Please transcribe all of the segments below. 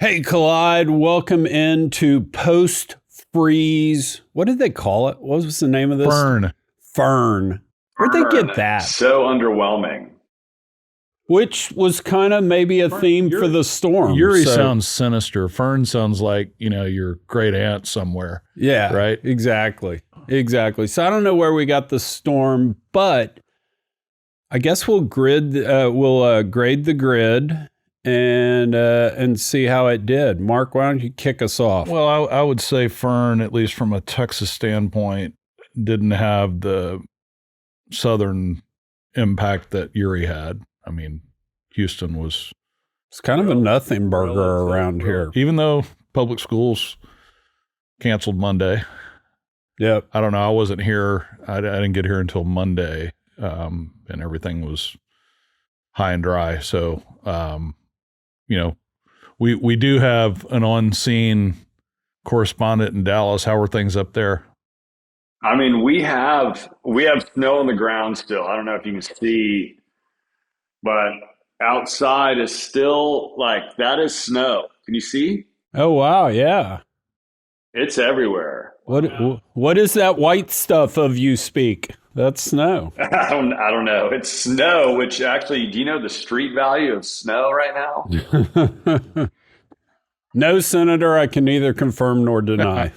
Hey, Collide, welcome into post-freeze. What did they call it? What was the name of this? Fern. Where'd they get that? So underwhelming. Which was kind of maybe a theme for the storm. Uri sounds sinister. Fern sounds like, your great aunt somewhere. Yeah, right? Exactly. So I don't know where we got the storm, but I guess we'll grade the grid and see how it did. Mark, why don't you kick us off? Well, I would say Fern, at least from a Texas standpoint, didn't have the southern impact that Uri had. I mean, Houston was... It's kind of a nothing burger around here. Even though public schools canceled Monday. Yep. I don't know. I wasn't here. I didn't get here until Monday, and everything was high and dry. So, we do have an on-scene correspondent in Dallas. How are things up there? I mean, we have snow on the ground still. I don't know if you can see, but outside is still that is snow. Can you see? Oh, wow. Yeah. It's everywhere. What is that white stuff of you speak? That's snow. I don't know. It's snow, which actually, do you know the street value of snow right now? No, Senator, I can neither confirm nor deny.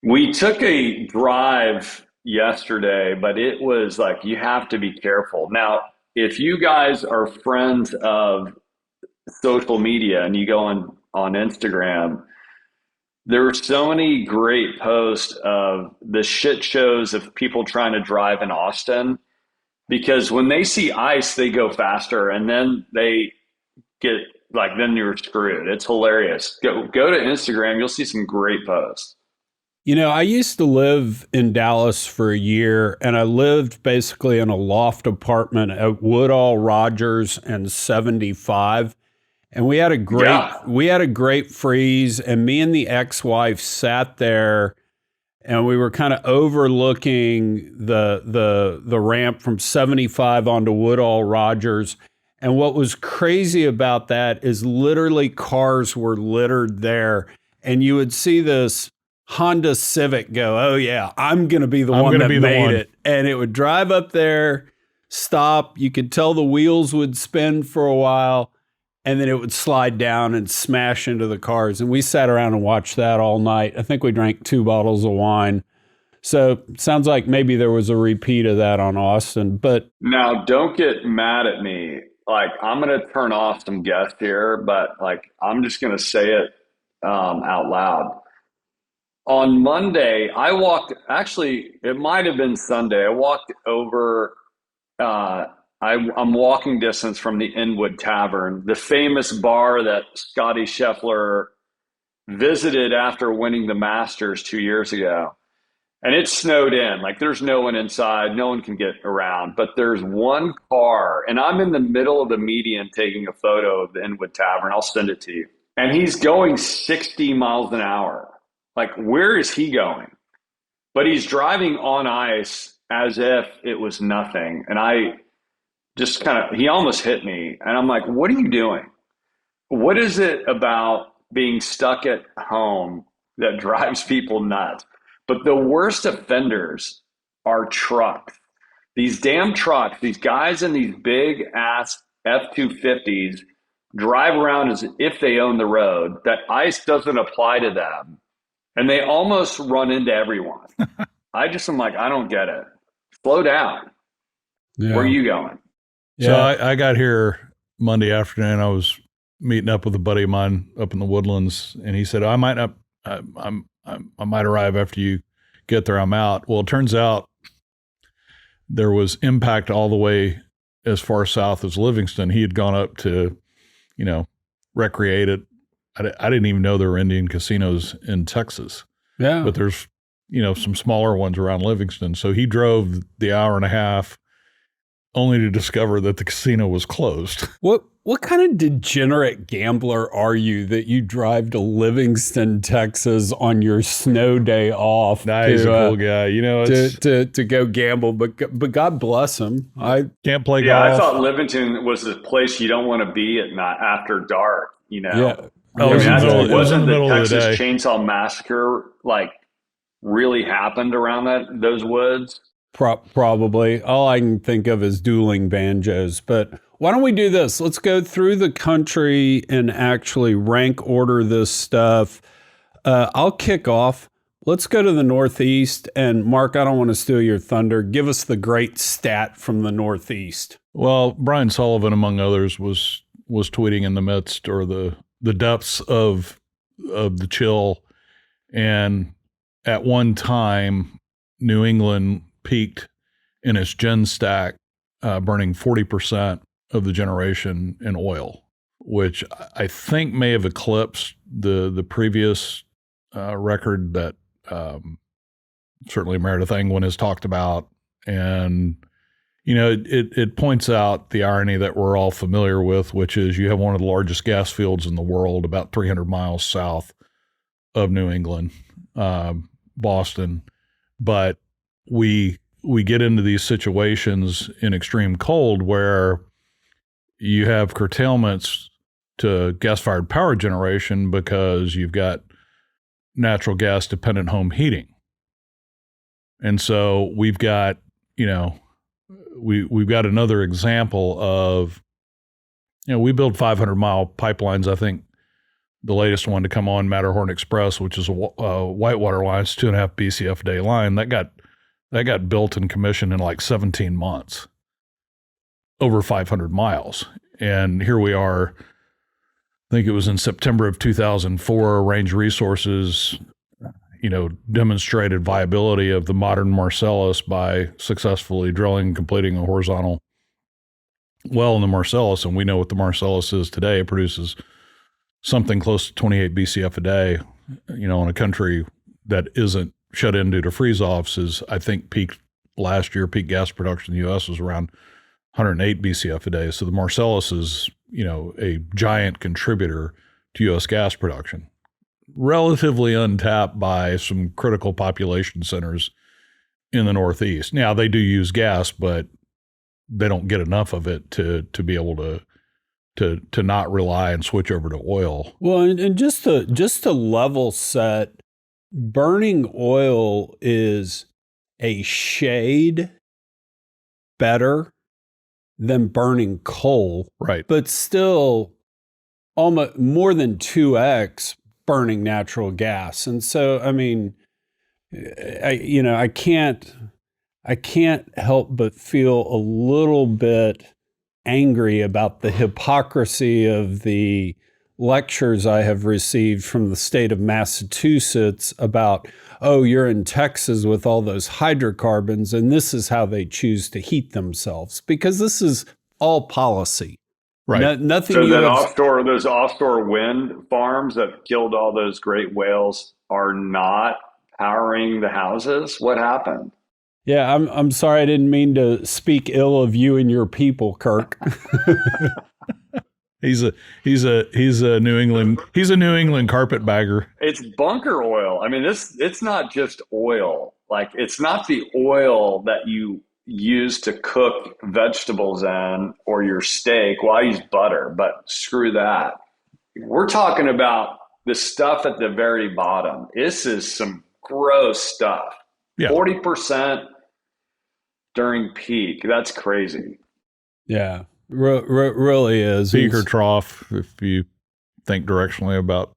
We took a drive yesterday, but it was you have to be careful. Now, if you guys are friends of social media and you go on Instagram, there are so many great posts of the shit shows of people trying to drive in Austin, because when they see ice, they go faster and then they get then you're screwed. It's hilarious. Go to Instagram. You'll see some great posts. I used to live in Dallas for a year, and I lived basically in a loft apartment at Woodall, Rogers, and 75. And we had a great freeze, and me and the ex-wife sat there, and we were kind of overlooking the ramp from 75 onto Woodall, Rogers. And what was crazy about that is literally cars were littered there, and you would see this Honda Civic go, oh yeah, I'm going to be the one that made it. And it would drive up there, stop. You could tell the wheels would spin for a while, and then it would slide down and smash into the cars. And we sat around and watched that all night. I think we drank 2 bottles of wine. So it sounds like maybe there was a repeat of that on Austin. But now, don't get mad at me. I'm going to turn off some guests here, but I'm just going to say it out loud. On Monday, it might have been Sunday. I walked over, I'm walking distance from the Inwood Tavern, the famous bar that Scotty Scheffler visited after winning the Masters 2 years ago. And it snowed in. There's no one inside. No one can get around. But there's one car, and I'm in the middle of the median taking a photo of the Inwood Tavern. I'll send it to you. And he's going 60 miles an hour. Where is he going? But he's driving on ice as if it was nothing. And I just he almost hit me. And I'm like, what are you doing? What is it about being stuck at home that drives people nuts? But the worst offenders are trucks. These damn trucks, these guys in these big ass F-250s drive around as if they own the road, that ice doesn't apply to them. And they almost run into everyone. I just am I don't get it. Slow down. Yeah. Where are you going? Yeah. So I got here Monday afternoon. I was meeting up with a buddy of mine up in the Woodlands, and he said, I might arrive after you get there. I'm out. Well, it turns out there was impact all the way as far south as Livingston. He had gone up to, recreate it. I didn't even know there were Indian casinos in Texas. Yeah. But there's, some smaller ones around Livingston. So he drove the hour and a half only to discover that the casino was closed. What kind of degenerate gambler are you that you drive to Livingston, Texas on your snow day off? He's a cool guy. To go gamble, but God bless him. I can't play golf. Yeah, I thought Livingston was the place you don't want to be at night after dark. Yeah. Oh, it was in the middle, it was in the middle of the day. Texas Chainsaw Massacre like really happened around those woods? Probably. All I can think of is dueling banjos. But why don't we do this? Let's go through the country and actually rank order this stuff. I'll kick off. Let's go to the Northeast. And Mark, I don't want to steal your thunder. Give us the great stat from the Northeast. Well, Brian Sullivan, among others, was tweeting in the midst or the depths of the chill. And at one time, New England peaked in its gen stack, burning 40% of the generation in oil, which I think may have eclipsed the previous record that certainly Meredith Engwin has talked about. And, you know, it points out the irony that we're all familiar with, which is you have one of the largest gas fields in the world, about 300 miles south of New England, Boston. But we get into these situations in extreme cold where you have curtailments to gas-fired power generation because you've got natural gas dependent home heating. And so we've got, you know, we've got another example of, you know, we build 500-mile pipelines. I think the latest one to come on, Matterhorn Express, which is a whitewater line, it's 2.5 BCF a day line, that got built and commissioned in like 17 months, over 500 miles. And here we are, I think it was in September of 2004, Range Resources, you know, demonstrated viability of the modern Marcellus by successfully drilling and completing a horizontal well in the Marcellus. And we know what the Marcellus is today. It produces something close to 28 BCF a day, you know, in a country that isn't shut in due to freeze-offs. Is, I think, last year, peak gas production in the U.S. was around 108 BCF a day. So the Marcellus is, you know, a giant contributor to U.S. gas production, relatively untapped by some critical population centers in the Northeast. Now, they do use gas, but they don't get enough of it to be able to not rely and switch over to oil. Well, and just to level set, burning oil is a shade better than burning coal, right? But still almost more than 2x burning natural gas. And so, I mean, I can't help but feel a little bit angry about the hypocrisy of the lectures I have received from the state of Massachusetts about, oh, you're in Texas with all those hydrocarbons, and this is how they choose to heat themselves, because this is all policy. Right. Nothing. So then those offshore wind farms that killed all those great whales are not powering the houses? What happened? Yeah, I'm sorry. I didn't mean to speak ill of you and your people, Kirk. He's a New England carpetbagger. It's bunker oil. I mean, it's not just oil. Like, it's not the oil that you use to cook vegetables in or your steak. Well, I use butter, but screw that. We're talking about the stuff at the very bottom. This is some gross stuff. Yeah. 40% during peak. That's crazy. Yeah, really is. Peak or trough, if you think directionally about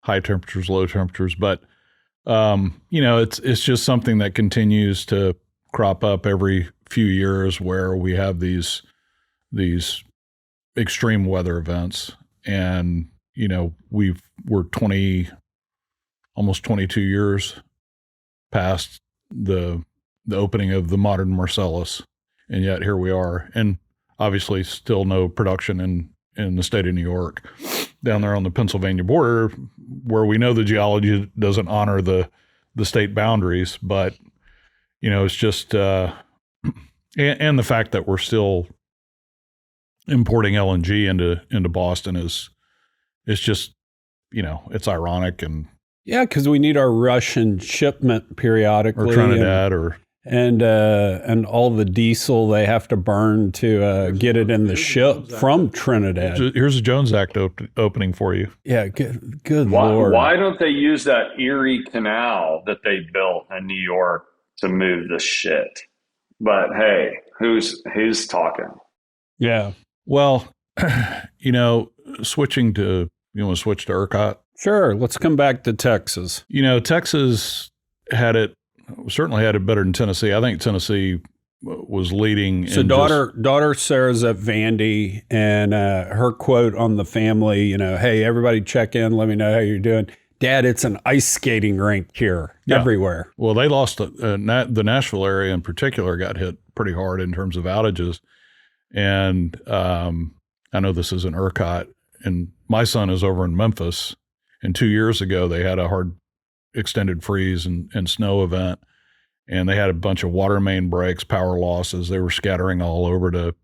high temperatures, low temperatures. But, it's just something that continues to crop up every few years where we have these extreme weather events. And, we're almost 22 years past the opening of the modern Marcellus, and yet here we are. And obviously still no production in the state of New York, down there on the Pennsylvania border, where we know the geology doesn't honor the state boundaries. But, it's just, and the fact that we're still importing LNG into Boston is just, it's ironic. And yeah, because we need our Russian shipment periodically. Or Trinidad, and all the diesel they have to burn to get it in the ship from Trinidad. Here's a Jones Act opening for you. Yeah, good Lord. Why don't they use that Erie Canal that they built in New York to move the shit? But hey, who's talking? Yeah. Well, you want to switch to ERCOT? Sure. Let's come back to Texas. Texas certainly had it better than Tennessee. I think Tennessee was leading. So daughter Sarah's at Vandy, and her quote on the family, hey, everybody check in. Let me know how you're doing. Dad, it's an ice skating rink here everywhere. Well, they lost the Nashville area in particular got hit pretty hard in terms of outages. And I know this isn't ERCOT, and my son is over in Memphis. And 2 years ago, they had a hard extended freeze and snow event, and they had a bunch of water main breaks, power losses. They were scattering all over to,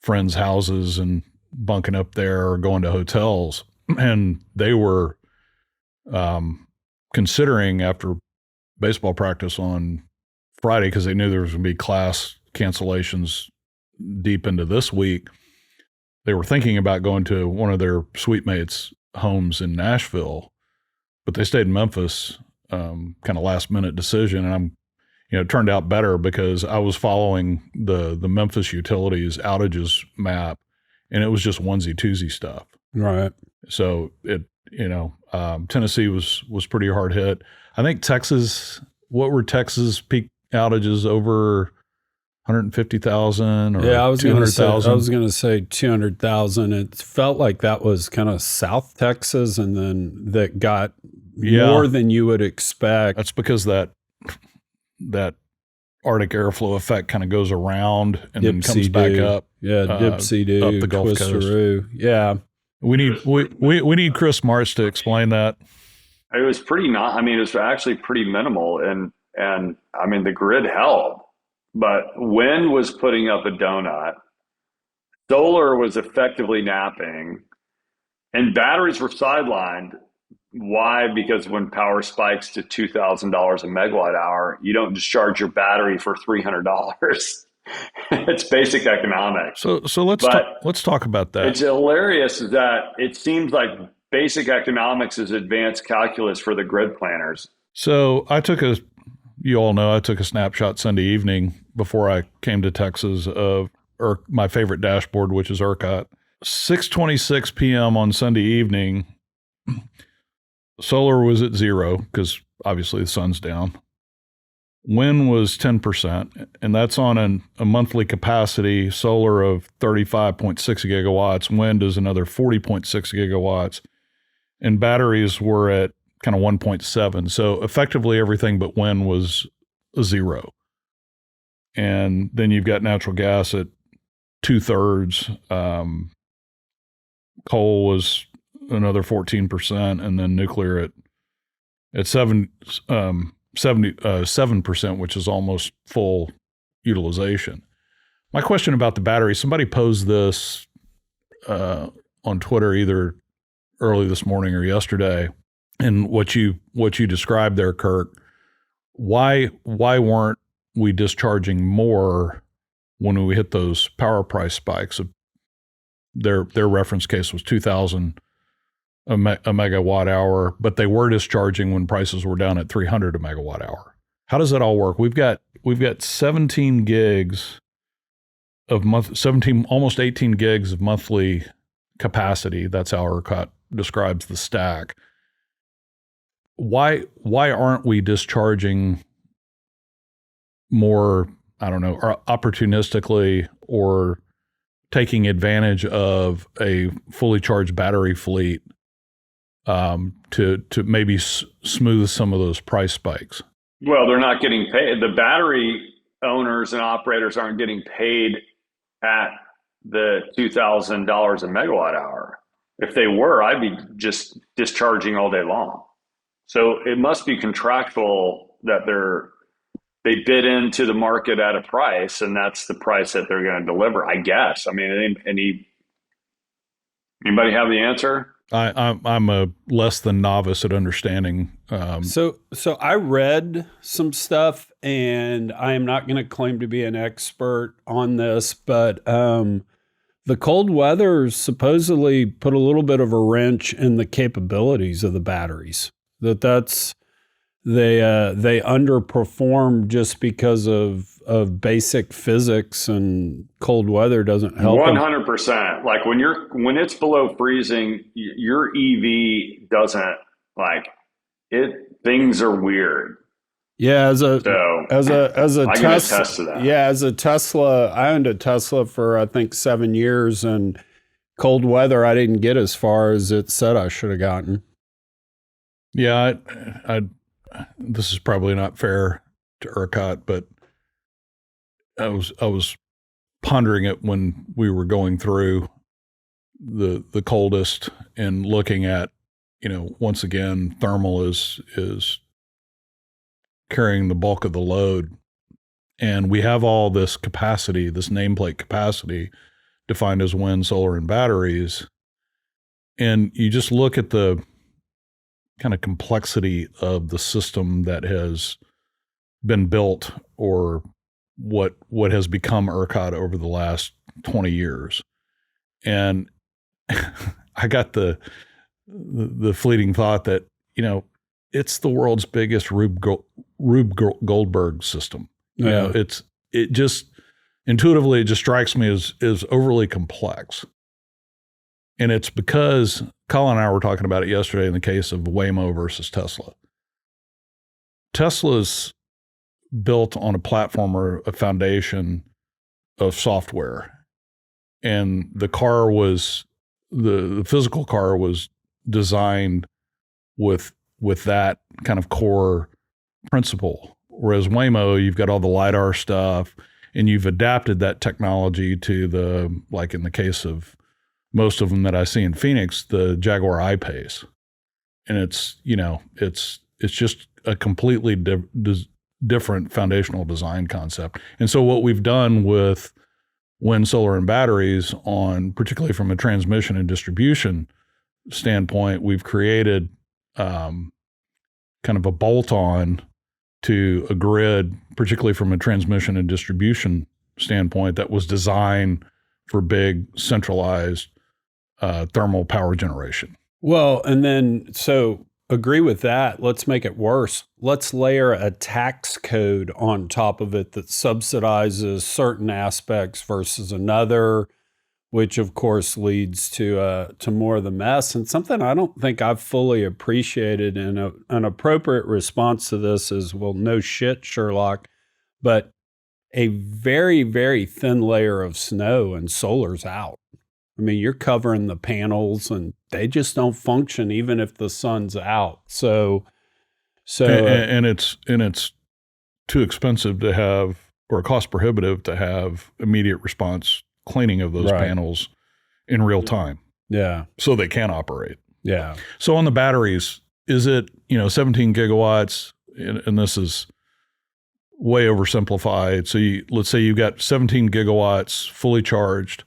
friends' houses and bunking up there or going to hotels. And they were considering, after baseball practice on Friday, because they knew there was going to be class cancellations deep into this week, they were thinking about going to one of their suite mates' homes in Nashville, but they stayed in Memphis, kind of last minute decision. And it turned out better because I was following the Memphis Utilities outages map, and it was just onesie twosie stuff. Right. So Tennessee was pretty hard hit. I think Texas, what were Texas peak outages, over 150,000 or 200,000? I was going to say 200,000. It felt like that was kind of South Texas, and then that got more than you would expect. That's because that Arctic airflow effect kind of goes around and then comes back up. Yeah, dipsy-do, up the Gulf Coast. Yeah. We need Chris Martz to explain that. It was it was actually pretty minimal, and the grid held. But wind was putting up a donut. Solar was effectively napping, and batteries were sidelined. Why? Because when power spikes to $2,000 a megawatt hour, you don't discharge your battery for $300. It's basic economics. So let's talk about that. It's hilarious that it seems like basic economics is advanced calculus for the grid planners. So you all know I took a snapshot Sunday evening before I came to Texas of my favorite dashboard, which is ERCOT. 6:26 p.m. on Sunday evening, solar was at zero because obviously the sun's down. Wind was 10%, and that's on a monthly capacity, solar of 35.6 gigawatts. Wind is another 40.6 gigawatts, and batteries were at kind of 1.7. So effectively everything but wind was a zero. And then you've got natural gas at 2/3. Coal was another 14%, and then nuclear at 7%, which is almost full utilization. My question about the battery, somebody posed this on Twitter either early this morning or yesterday, and what you described there, Kirk. Why weren't we discharging more when we hit those power price spikes? Their reference case was 2,000 a megawatt hour, but they were discharging when prices were down at 300 a megawatt hour. How does that all work? We've got 17 gigs of almost 18 gigs of monthly capacity. That's how ERCOT describes the stack. Why aren't we discharging more, I don't know, or opportunistically, or taking advantage of a fully charged battery fleet to maybe smooth some of those price spikes? Well, they're not getting paid. The battery owners and operators aren't getting paid at the $2,000 a megawatt hour. If they were, I'd be just discharging all day long. So it must be contractual that they bid into the market at a price, and that's the price that they're going to deliver, I guess. I mean, anybody have the answer? I'm a less than novice at understanding. So I read some stuff, and I am not going to claim to be an expert on this, but the cold weather supposedly put a little bit of a wrench in the capabilities of the batteries. They underperform just because of basic physics, and cold weather doesn't help. 100%. Like when it's below freezing, your EV doesn't like it. Things are weird. Yeah, as a I can Tesla, attest to that. yeah, as a Tesla, I owned a Tesla for I think 7 years, and cold weather, I didn't get as far as it said I should have gotten. Yeah, this is probably not fair to ERCOT, but I was pondering it when we were going through the coldest and looking at, once again, thermal is carrying the bulk of the load, and we have all this capacity, this nameplate capacity defined as wind, solar, and batteries, and you just look at the kind of complexity of the system that has been built, or what has become ERCOT over the last 20 years. And I got the fleeting thought that, it's the world's biggest Rube Goldberg system. Yeah. It just intuitively, it just strikes me as overly complex. And it's because Colin and I were talking about it yesterday in the case of Waymo versus Tesla. Tesla's built on a platform or a foundation of software. And the car was, the physical car was designed with that kind of core principle. Whereas Waymo, you've got all the LiDAR stuff, and you've adapted that technology to like in the case of most of them that I see in Phoenix, the Jaguar I-Pace. And it's just a completely different foundational design concept. And so what we've done with wind, solar, and batteries particularly from a transmission and distribution standpoint, we've created kind of a bolt-on to a grid, particularly from a transmission and distribution standpoint, that was designed for big centralized thermal power generation. Well, and then, so agree with that. Let's make it worse. Let's layer a tax code on top of it that subsidizes certain aspects versus another, which of course leads to more of the mess. And something I don't think I've fully appreciated, and an appropriate response to this is, well, no shit, Sherlock, but a very, very thin layer of snow and solar's out. I mean, you're covering the panels and they just don't function even if the sun's out. And it's too expensive to have, or cost prohibitive to have, immediate response cleaning of those panels in real time. Yeah. So they can operate. Yeah. So on the batteries, is it, 17 gigawatts, and this is way oversimplified. So let's say you've got 17 gigawatts fully charged.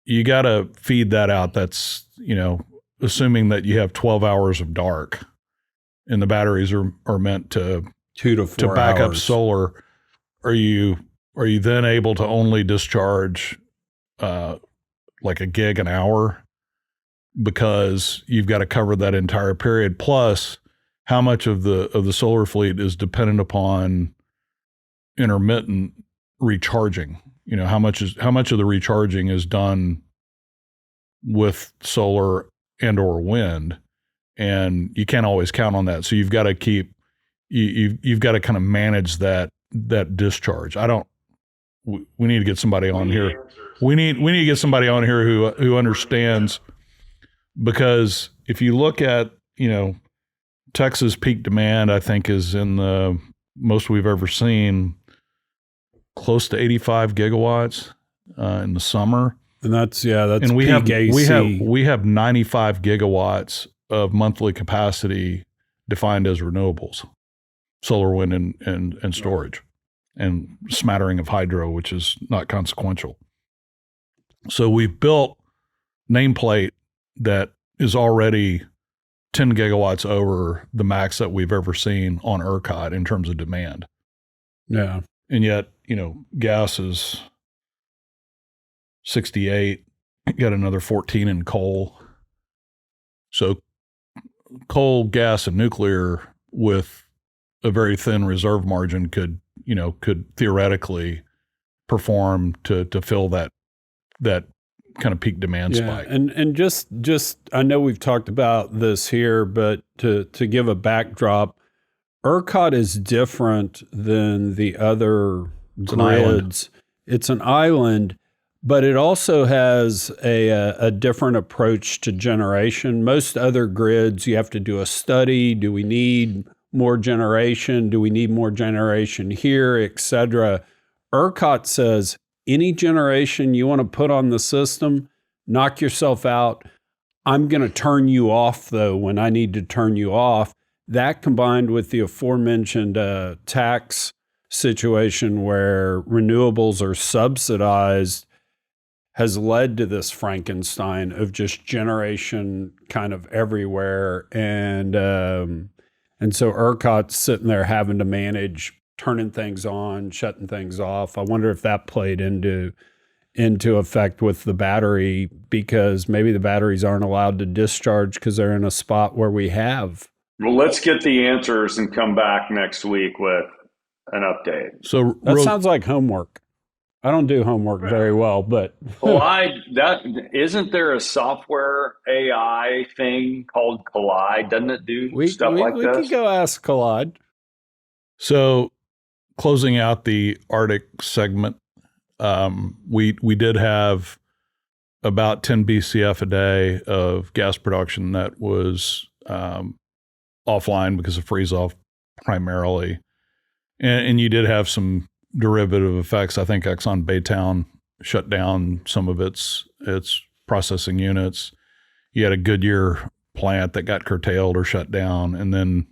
You got to feed that out. That's, assuming that you have 12 hours of dark, and the batteries are meant to 2 to 4 to back hours. up solar. Are you then able to only discharge like a gig an hour, because you've got to cover that entire period? Plus, how much of the solar fleet is dependent upon intermittent recharging? How much of the recharging is done with solar and or wind, and you can't always count on that. So you've got to you've got to kind of manage that discharge. We need to get somebody on here. We need to get somebody on here who understands, because if you look at, Texas peak demand, I think is in the most we've ever seen, close to 85 gigawatts in the summer. And that's and we peak AC. we have 95 gigawatts of monthly capacity defined as renewables, solar, wind, and storage, and smattering of hydro, which is not consequential. So we've built nameplate that is already 10 gigawatts over the max that we've ever seen on ERCOT in terms of demand. Yeah. And yet, gas is 68, got another 14 in coal. So coal, gas, and nuclear with a very thin reserve margin could theoretically perform to fill that kind of peak demand spike. And just I know we've talked about this here, but to give a backdrop, ERCOT is different than the other grids. It's an island, but it also has a different approach to generation. Most other grids, you have to do a study. Do we need more generation? Do we need more generation here, et cetera? ERCOT says, any generation you want to put on the system, knock yourself out. I'm going to turn you off, though, when I need to turn you off. That combined with the aforementioned tax situation where renewables are subsidized has led to this Frankenstein of just generation kind of everywhere. And so ERCOT's sitting there having to manage turning things on, shutting things off. I wonder if that played into effect with the battery, because maybe the batteries aren't allowed to discharge because they're in a spot where we have. Well, let's get the answers and come back next week with an update. So that sounds like homework. I don't do homework very well, but isn't there a software AI thing called Collide? Doesn't it do stuff like this? We could go ask Collide. So closing out the Arctic segment, we did have about 10 BCF a day of gas production that was offline because of freeze-off primarily. And you did have some derivative effects. I think Exxon Baytown shut down some of its processing units. You had a Goodyear plant that got curtailed or shut down. And then,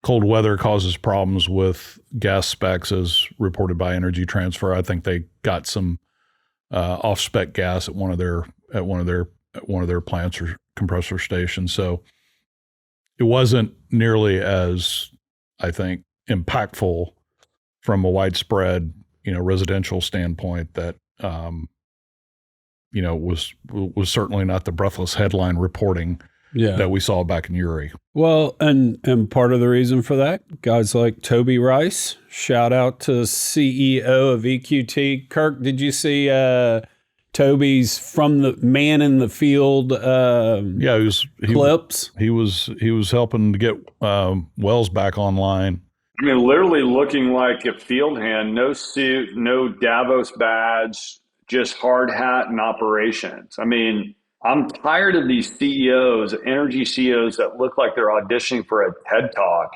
cold weather causes problems with gas specs as reported by Energy Transfer. I think they got some off-spec gas at one of their plants or compressor stations. So it wasn't nearly as, I think, impactful from a widespread, residential standpoint that, was certainly not the breathless headline reporting that we saw back in Uri. Well, and part of the reason for that, guys like Toby Rice, shout out to CEO of EQT. Kirk, did you see Toby's from the man in the field clips? He was helping to get wells back online. I mean, literally looking like a field hand, no suit, no Davos badge, just hard hat and operations. I mean, I'm tired of these CEOs, energy CEOs that look like they're auditioning for a TED Talk.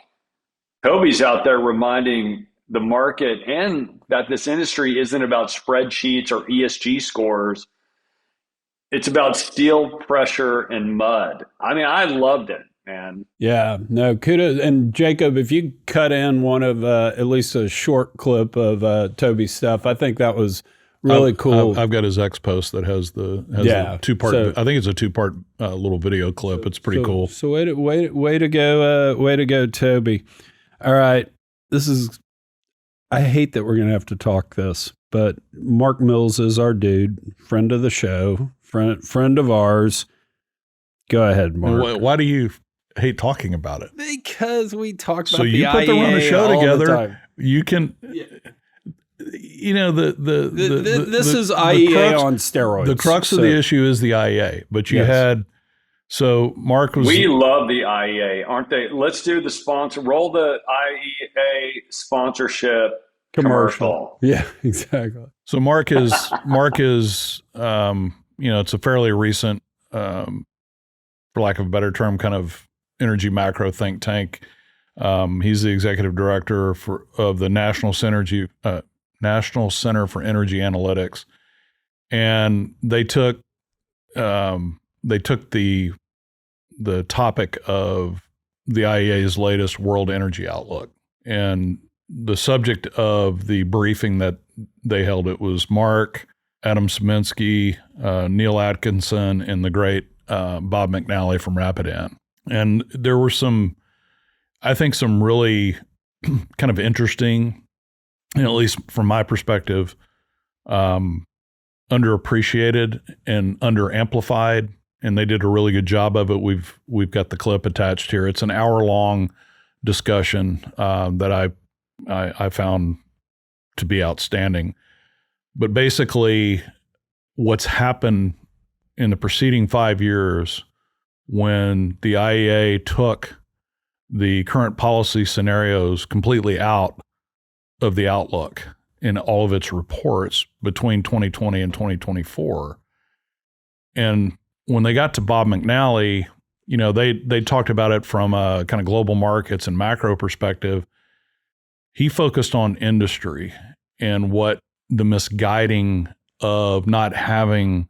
Toby's out there reminding the market and that this industry isn't about spreadsheets or ESG scores. It's about steel, pressure, and mud. I mean, I loved it, man. Yeah, no, kudos. And Jacob, if you cut in one of at least a short clip of Toby's stuff, I think that was really cool. I've got his X post that has the two-part. So, I think it's a two-part little video clip. It's pretty cool. So way to go, Toby. All right, I hate that we're gonna have to talk this, but Mark Mills is our dude, friend of the show, friend of ours. Go ahead, Mark. Why do you hate talking about it? Because we talk about so you the put IEA them on the show all together. The time. You can. Yeah. This is IEA on steroids. The crux of the issue is the IEA, but you had. So Mark was. We love the IEA, aren't they? Let's do the sponsor. Roll the IEA sponsorship commercial. Yeah, exactly. So Mark is it's a fairly recent, for lack of a better term, kind of energy macro think tank. He's the executive director of the National Center for Energy Analytics, and they took the topic of the IEA's latest World Energy Outlook, and the subject of the briefing that they held. It was Mark, Adam Szymanski, Neil Atkinson, and the great Bob McNally from Rapidan. And there were some really kind of interesting, at least from my perspective, underappreciated and underamplified, and they did a really good job of it. We've got the clip attached here. It's an hour-long discussion that I found to be outstanding. But basically, what's happened in the preceding 5 years when the IEA took the current policy scenarios completely out of the outlook in all of its reports between 2020 and 2024. And when they got to Bob McNally, they talked about it from a kind of global markets and macro perspective. He focused on industry and what the misguiding of not having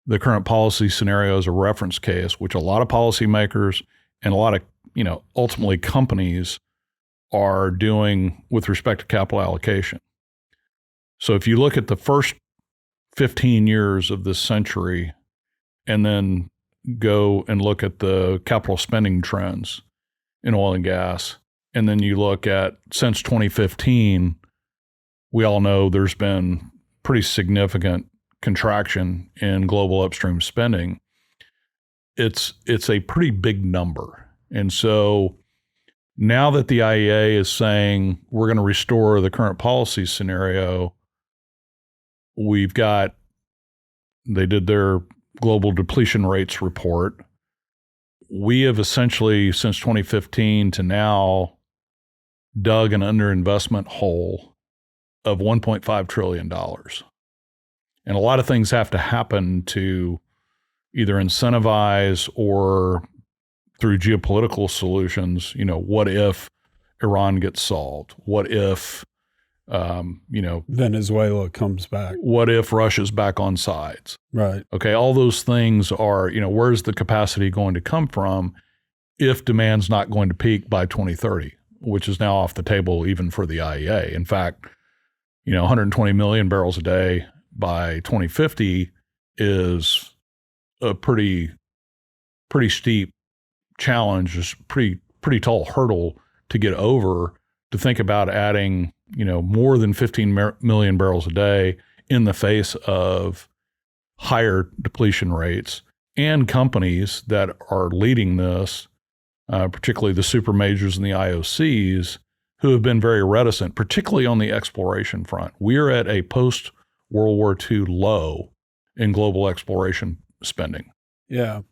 the current policy scenario as a reference case, which a lot of policymakers and a lot of, ultimately companies are doing with respect to capital allocation. So if you look at the first 15 years of this century and then go and look at the capital spending trends in oil and gas, and then you look at since 2015, we all know there's been pretty significant contraction in global upstream spending. It's a pretty big number. And so now that the IEA is saying we're going to restore the current policy scenario, they did their global depletion rates report. We have essentially, since 2015 to now, dug an underinvestment hole of $1.5 trillion. And a lot of things have to happen to either incentivize or through geopolitical solutions. What if Iran gets solved? What if, Venezuela comes back? What if Russia's back on sides? Right. Okay. All those things are, where's the capacity going to come from if demand's not going to peak by 2030, which is now off the table even for the IEA. In fact, 120 million barrels a day by 2050 is a pretty steep challenge, is pretty tall hurdle to get over, to think about adding, more than 15 million barrels a day in the face of higher depletion rates, and companies that are leading this, particularly the supermajors and the IOCs, who have been very reticent, particularly on the exploration front. We're at a post-World War II low in global exploration spending. Yeah.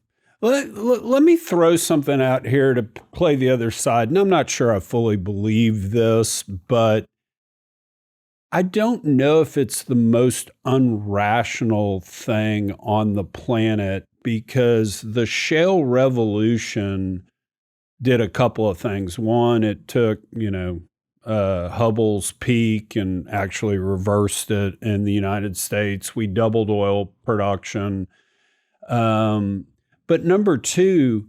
Let me throw something out here to play the other side. And I'm not sure I fully believe this, but I don't know if it's the most unrational thing on the planet, because the shale revolution did a couple of things. One, it took, Hubble's peak and actually reversed it in the United States. We doubled oil production. But number two,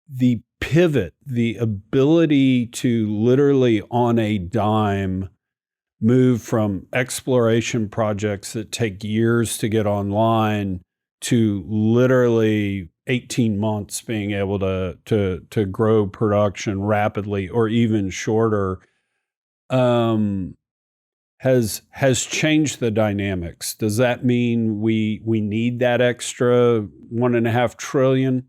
the pivot, the ability to literally on a dime move from exploration projects that take years to get online to literally 18 months being able to grow production rapidly or even shorter, has changed the dynamics. Does that mean we need that extra $1.5 trillion?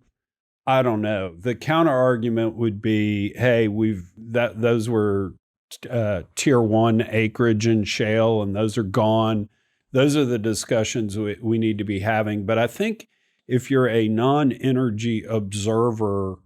I don't know. The counter argument would be, hey, those were tier one acreage in shale, and those are gone. Those are the discussions we need to be having. But I think if you're a non-energy observer,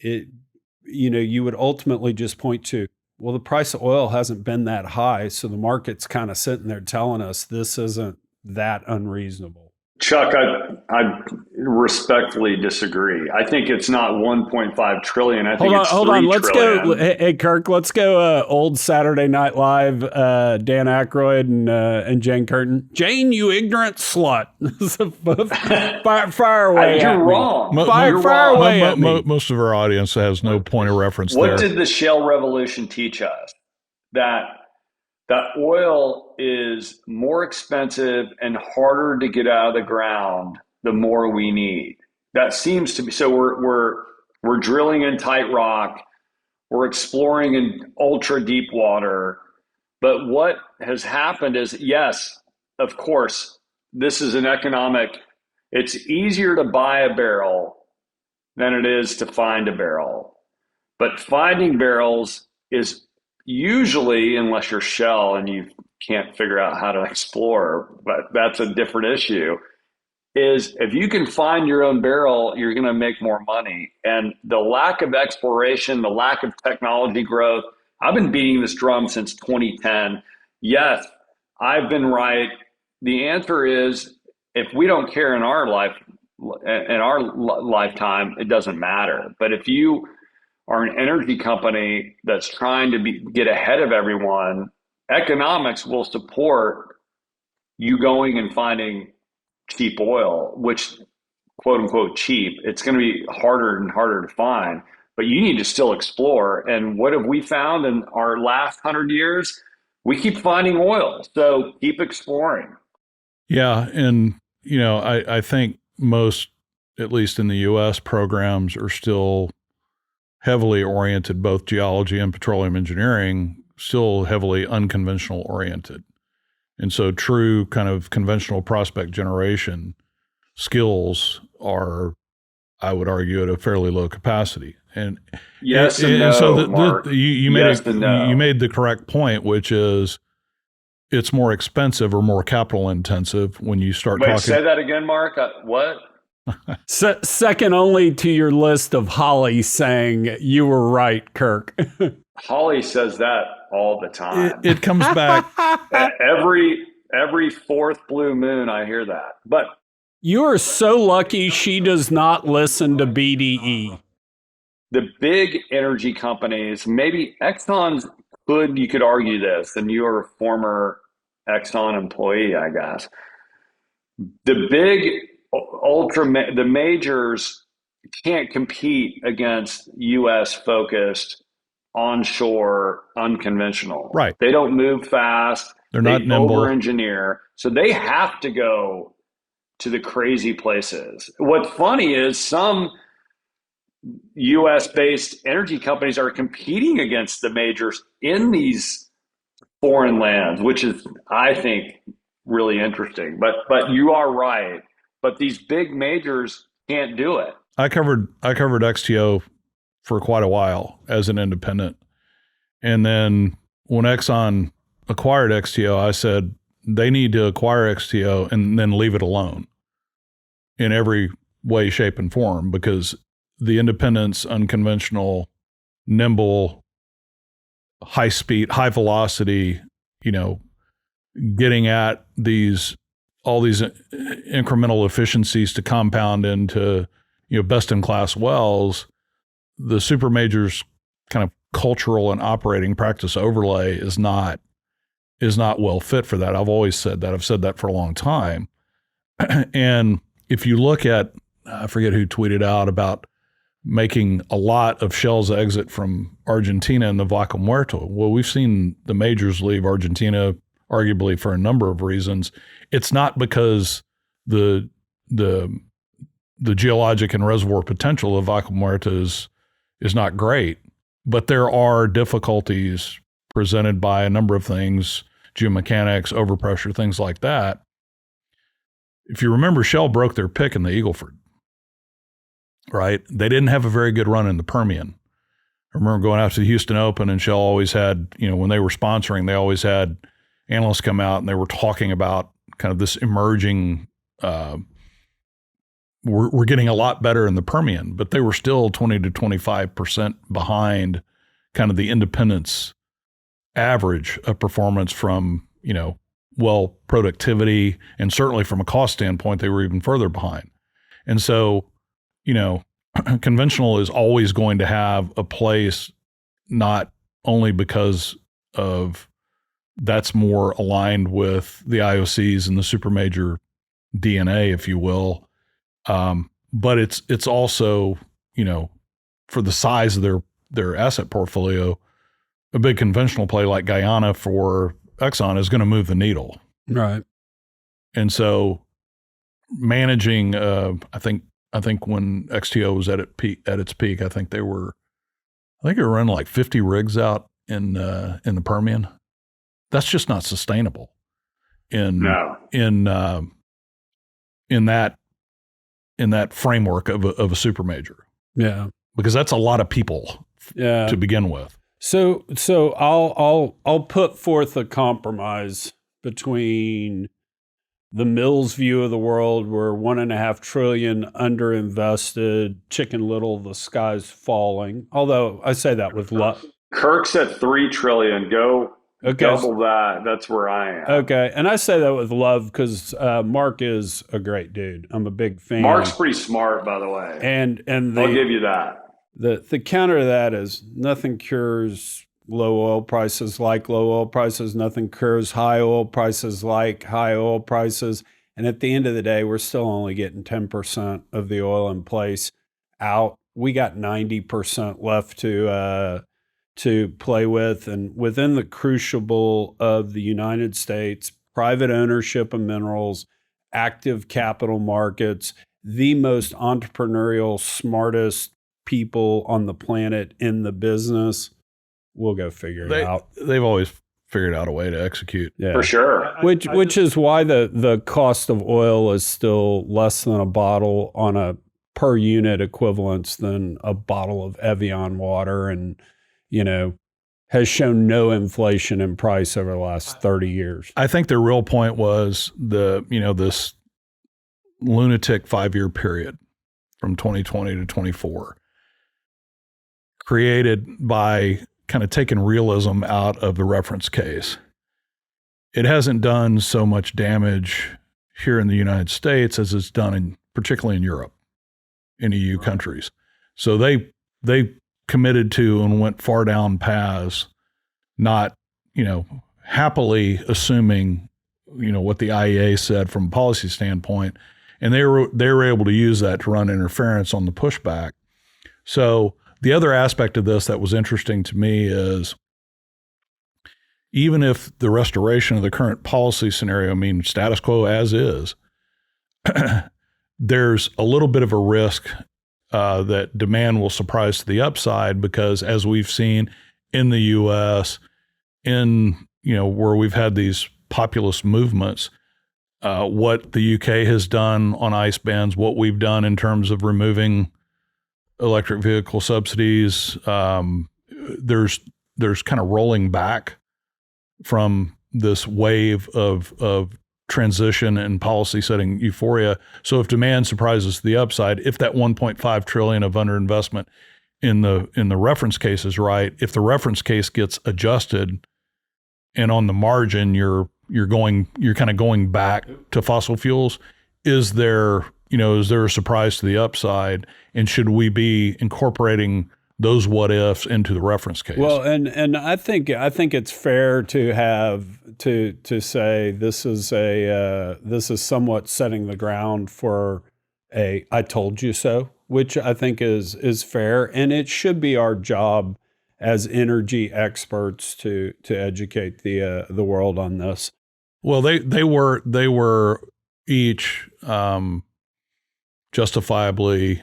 you would ultimately just point to, well, the price of oil hasn't been that high, so the market's kind of sitting there telling us this isn't that unreasonable. Chuck, I respectfully disagree. I think it's not 1.5 trillion. I think it's 3 trillion. Let's go. Hey, Kirk, let's go old Saturday Night Live, Dan Aykroyd and Jane Curtin. Jane, you ignorant slut. Fire away. You're wrong. Fire away at me. Most of our audience has no point of reference there. What did the shale revolution teach us? That oil is more expensive and harder to get out of the ground the more we need. That seems to be, so we're drilling in tight rock, we're exploring in ultra deep water. But what has happened is, yes, of course, this is it's easier to buy a barrel than it is to find a barrel. But finding barrels is usually, unless you're Shell and you can't figure out how to explore, but that's a different issue, is if you can find your own barrel, you're going to make more money. And the lack of exploration, the lack of technology growth, I've been beating this drum since 2010. Yes, I've been right. The answer is, if we don't care in our lifetime, it doesn't matter. But if you are an energy company that's trying to get ahead of everyone, economics will support you going and finding cheap oil, which, quote unquote, cheap. It's going to be harder and harder to find, but you need to still explore. And what have we found in our last 100 years? We keep finding oil. So keep exploring. Yeah. And, I think most, at least in the U.S., programs are still heavily oriented, both geology and petroleum engineering, still heavily unconventional oriented. And so true kind of conventional prospect generation skills are, I would argue, at a fairly low capacity. And yes and no, so Mark. You made the correct point, which is it's more expensive or more capital intensive when you start talking. Say that again, Mark. What? Second only to your list of Holly saying you were right, Kirk. Holly says that all the time. It comes back every fourth blue moon. I hear that. But you are so lucky she does not listen to BDE. The big energy companies, maybe Exxon's you could argue this, and you are a former Exxon employee, I guess. The big the majors can't compete against U.S. focused onshore unconventional. Right. They don't move fast. They're not nimble. Over-engineer. So they have to go to the crazy places. What's funny is some U.S.-based energy companies are competing against the majors in these foreign lands, which is, I think, really interesting. But you are right. But these big majors can't do it. I covered XTO for quite a while as an independent. And then when Exxon acquired XTO, I said they need to acquire XTO and then leave it alone in every way, shape, and form, because the independents, unconventional, nimble, high speed, high velocity, getting at all these incremental efficiencies to compound into, best in class wells, the supermajors kind of cultural and operating practice overlay is not well fit for that. I've always said that. I've said that for a long time. And if you look at, I forget who tweeted out about making a lot of Shell's exit from Argentina and the Vaca Muerta. Well, we've seen the majors leave Argentina arguably for a number of reasons. It's not because the geologic and reservoir potential of Vaca Muerta is not great, but there are difficulties presented by a number of things, geomechanics, overpressure, things like that. If you remember, Shell broke their pick in the Eagle Ford, right? They didn't have a very good run in the Permian. I remember going out to the Houston Open, and Shell always had, when they were sponsoring, they always had analysts come out and they were talking about kind of this emerging, we're getting a lot better in the Permian, but they were still 20 to 25% behind kind of the independence average of performance from, well productivity, and certainly from a cost standpoint, they were even further behind. And so, conventional is always going to have a place, not only because of that's more aligned with the IOCs and the supermajor DNA, if you will. But it's also, for the size of their asset portfolio, a big conventional play like Guyana for Exxon is going to move the needle. Right. And so managing. I think when XTO was at its peak, I think they were running like 50 rigs out in the Permian. That's just not sustainable in that framework of a supermajor. Yeah, because that's a lot of people to begin with. So I'll put forth a compromise between the Mills view of the world, where $1.5 trillion underinvested, Chicken Little, the sky's falling. Although I say that with love. Kirk's at $3 trillion. Go double that. That's where I am. Okay, and I say that with love because Mark is a great dude. I'm a big fan. Mark's pretty smart, by the way. And I'll give you that. The counter to that is nothing cures low oil prices like low oil prices. Nothing cures high oil prices like high oil prices. And at the end of the day, we're still only getting 10% of the oil in place out. We got 90% left to play with. And within the crucible of the United States, private ownership of minerals, active capital markets, the most entrepreneurial, smartest people on the planet in the business, we'll go figure it out. They've always figured out a way to execute. Yeah. For sure. Which is why the cost of oil is still less than a bottle on a per unit equivalence than a bottle of Evian water, and has shown no inflation in price over the last 30 years. I think the real point was this lunatic 5-year period from 2020 to 24 created by kind of taking realism out of the reference case. It hasn't done so much damage here in the United States as it's done particularly in Europe, in EU countries. So they committed to and went far down paths, not, happily assuming, what the IEA said from a policy standpoint. And they were able to use that to run interference on the pushback. So the other aspect of this that was interesting to me is, even if the restoration of the current policy scenario means status quo as is, there's a little bit of a risk that demand will surprise to the upside, because as we've seen in the U.S., where we've had these populist movements, what the UK has done on ICE bans, what we've done in terms of removing electric vehicle subsidies, there's kind of rolling back from this wave of transition and policy setting euphoria. So if demand surprises to the upside, if that 1.5 trillion of underinvestment in the reference case is right, if the reference case gets adjusted and on the margin you're kind of going back to fossil fuels, is there a surprise to the upside, and should we be incorporating those what ifs into the reference case? Well, and I think it's fair to have to say this is somewhat setting the ground for a "I told you so," which I think is fair, and it should be our job as energy experts to educate the world on this. Well, they were each justifiably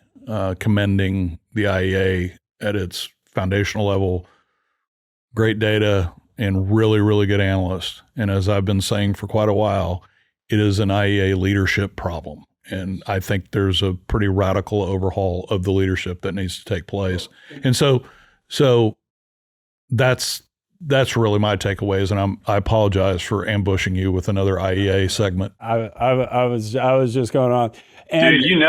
commending the IEA at its foundational level. Great data and really, really good analysts. And as I've been saying for quite a while, it is an IEA leadership problem. And I think there's a pretty radical overhaul of the leadership that needs to take place. And so that's really my takeaways. And I apologize for ambushing you with another IEA segment. I was just going on. And dude,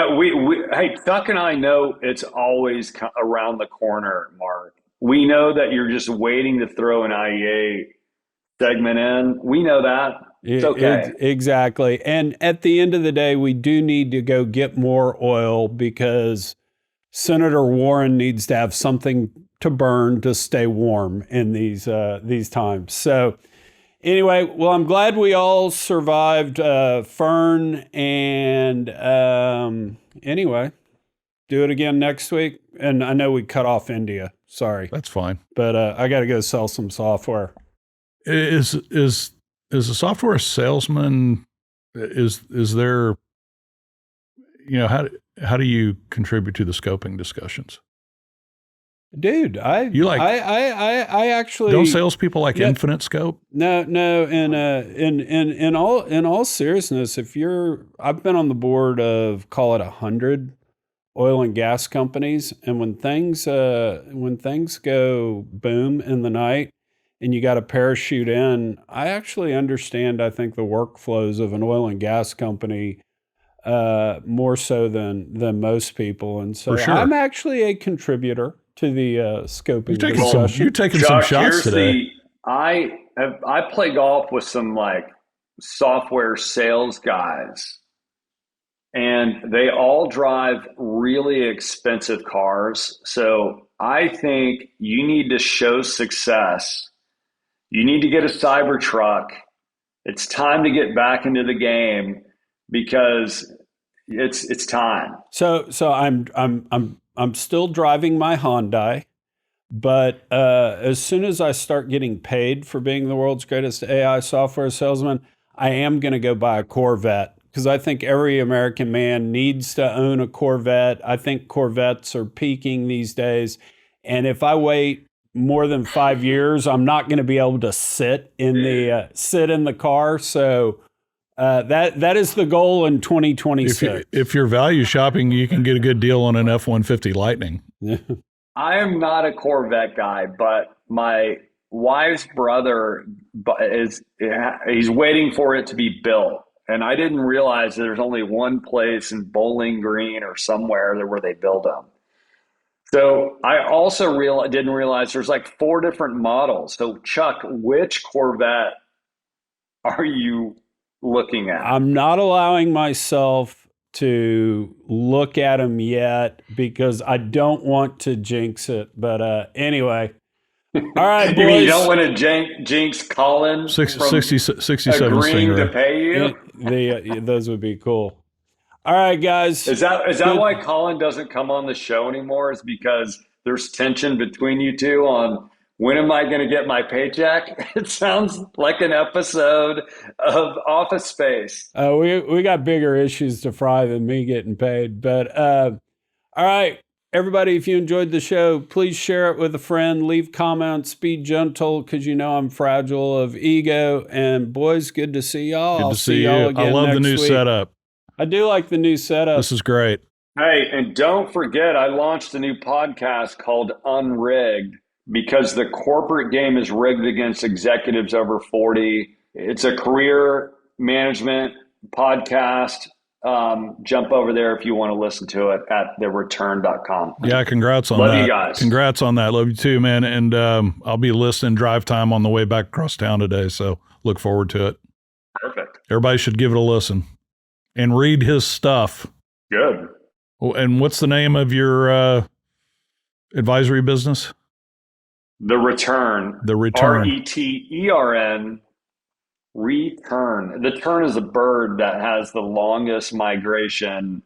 hey, Chuck and I know it's always around the corner, Mark. We know that you're just waiting to throw an IEA segment in. We know that. It's okay. Exactly. And at the end of the day, we do need to go get more oil, because Senator Warren needs to have something to burn to stay warm in these times. So anyway, well, I'm glad we all survived Fern, and anyway, do it again next week. And I know we cut off India. Sorry. That's fine. But I got to go sell some software. Is a software salesman, is there how do you contribute to the scoping discussions? Dude, I actually don't salespeople like infinite scope? No. In all seriousness, I've been on the board of, call it 100 oil and gas companies, and when things go boom in the night and you got to parachute in, I actually understand, I think, the workflows of an oil and gas company more so than most people, and so sure. I'm actually a contributor to the scoping discussion. You're taking some shots today. I play golf with some like software sales guys, and they all drive really expensive cars. So I think you need to show success. You need to get a Cybertruck. It's time to get back into the game because it's time. So I'm still driving my Hyundai, but as soon as I start getting paid for being the world's greatest AI software salesman, I am going to go buy a Corvette, because I think every American man needs to own a Corvette. I think Corvettes are peaking these days, and if I wait more than 5 years, I'm not going to be able to sit in the car. So that is the goal in 2026. If you're value shopping, you can get a good deal on an F-150 Lightning. I am not a Corvette guy, but my wife's brother he's waiting for it to be built. And I didn't realize there's only one place in Bowling Green or somewhere where they build them. So I also didn't realize there's like 4 different models. So Chuck, which Corvette are you looking at? I'm not allowing myself to look at them yet because I don't want to jinx it. But anyway, all right, boys. You mean you don't want to jinx Colin 67 agreeing Stingray to pay you? Those would be cool. All right, guys. Is that why Colin doesn't come on the show anymore? Is because there's tension between you two on when am I going to get my paycheck? It sounds like an episode of Office Space. We got bigger issues to fry than me getting paid. But all right, everybody, if you enjoyed the show, please share it with a friend. Leave comments. Be gentle, because you know I'm fragile of ego. And boys, good to see y'all. Good to see y'all again. I love the new setup. I do like the new setup. This is great. Hey, and don't forget, I launched a new podcast called Unrigged, because the corporate game is rigged against executives over 40. It's a career management podcast. Jump over there if you want to listen to it at thereturn.com. Yeah, congrats on that. Love you guys. Congrats on that. Love you too, man. And I'll be listening drive time on the way back across town today, so look forward to it. Perfect. Everybody should give it a listen and read his stuff. Good. Oh, and what's the name of your advisory business? The Return. The Return. RETERN. Return. The tern is a bird that has the longest migration,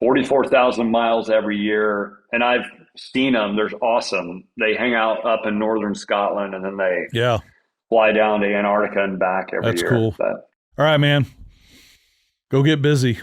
44,000 miles every year. And I've seen them. They're awesome. They hang out up in northern Scotland, and then they fly down to Antarctica and back every year. That's cool. But, all right, man. Go get busy.